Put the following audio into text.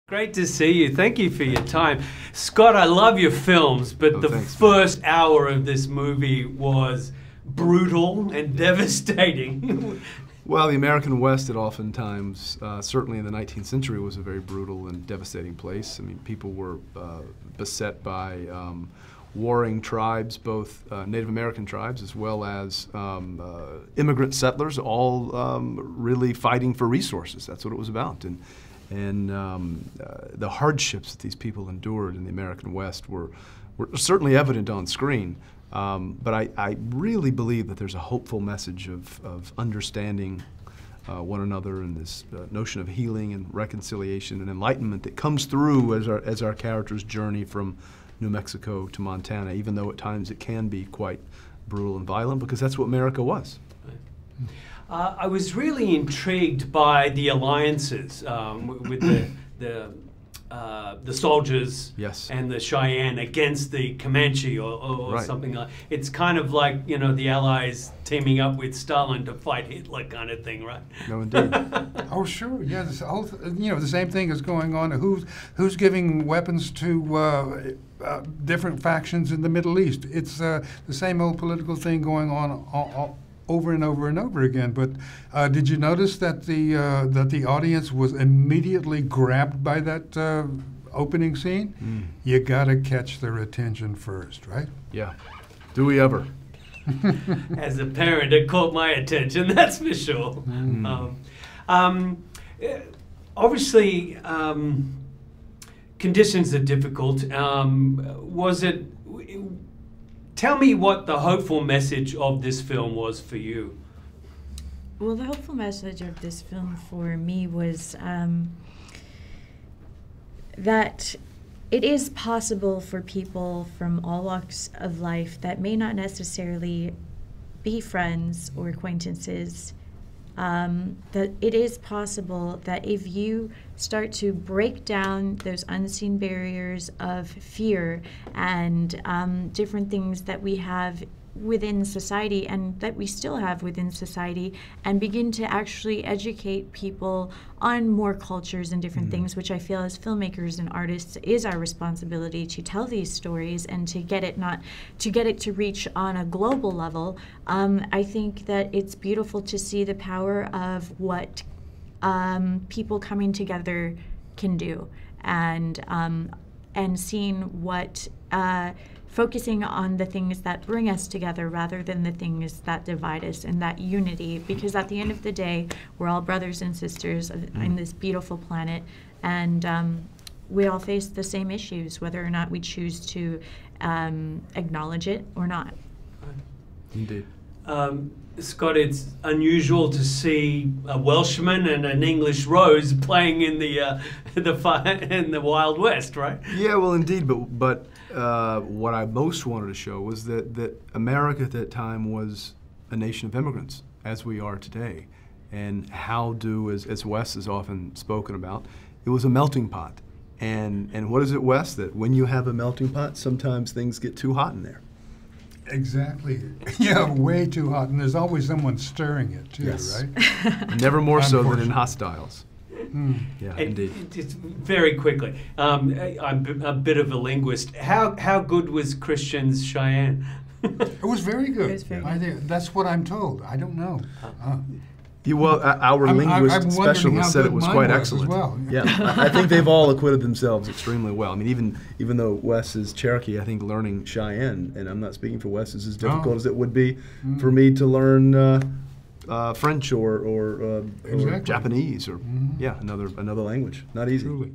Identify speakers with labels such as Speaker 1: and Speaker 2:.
Speaker 1: Great to see you. Thank you for your time. Scott, I love your films, but the first hour of this movie was brutal and devastating.
Speaker 2: Well, the American West had oftentimes, certainly in the 19th century, was a very brutal and devastating place. I mean, people were beset by warring tribes, both Native American tribes as well as immigrant settlers, all really fighting for resources. That's what it was about. And the hardships that these people endured in the American West were certainly evident on screen. But I really believe that there's a hopeful message of understanding one another, and this notion of healing and reconciliation and enlightenment that comes through as our characters journey from New Mexico to Montana, even though at times it can be quite brutal and violent, because that's what America was.
Speaker 1: I was really intrigued by the alliances with the soldiers,
Speaker 2: yes,
Speaker 1: and the Cheyenne against the Comanche or
Speaker 2: right,
Speaker 1: something like. It's kind of like, you know, the Allies teaming up with Stalin to fight Hitler, kind of thing, right?
Speaker 2: No, indeed.
Speaker 3: Oh, sure. Yeah, this whole, you know, the same thing is going on. Who's giving weapons to different factions in the Middle East? It's the same old political thing going on over and over and over again. But did you notice that the audience was immediately grabbed by that opening scene? You got to catch their attention first, right?
Speaker 2: Yeah. Do we ever?
Speaker 1: As a parent, it caught my attention, that's for sure. Obviously, conditions are difficult. Tell me what the hopeful message of this film was for you.
Speaker 4: Well, the hopeful message of this film for me was that it is possible for people from all walks of life that may not necessarily be friends or acquaintances, that it is possible that if you start to break down those unseen barriers of fear and different things that we have within society and that we still have within society, and begin to actually educate people on more cultures and different things, which I feel as filmmakers and artists is our responsibility to tell these stories and to get it to reach on a global level. I think that it's beautiful to see the power of what people coming together can do, and seeing what focusing on the things that bring us together rather than the things that divide us, and that unity, because at the end of the day, we're all brothers and sisters in this beautiful planet, and we all face the same issues, whether or not we choose to acknowledge it or not.
Speaker 2: Indeed.
Speaker 1: Scott, it's unusual to see a Welshman and an English rose playing in the Wild West, right?
Speaker 2: Yeah, well, indeed. But what I most wanted to show was that America at that time was a nation of immigrants, as we are today, and how as Wes has often spoken about, it was a melting pot. And what is it, Wes? That when you have a melting pot, sometimes things get too hot in there.
Speaker 3: Exactly. Yeah, way too hot, and there's always someone stirring it too,
Speaker 2: yes,
Speaker 3: right?
Speaker 2: Never more so than in hostiles. Yeah, indeed.
Speaker 1: Just very quickly, I'm a bit of a linguist. How good was Christian's Cheyenne?
Speaker 3: It was very good.
Speaker 4: It was very good.
Speaker 3: That's what I'm told. I don't know.
Speaker 2: Well, our linguist specialist said it was quite excellent.
Speaker 3: Well.
Speaker 2: Yeah, I think they've all acquitted themselves extremely well. I mean, even though Wes is Cherokee, I think learning Cheyenne, and I'm not speaking for Wes, is as difficult as it would be for me to learn French or
Speaker 3: exactly,
Speaker 2: Japanese or yeah, another language. Not easy.
Speaker 3: Truly.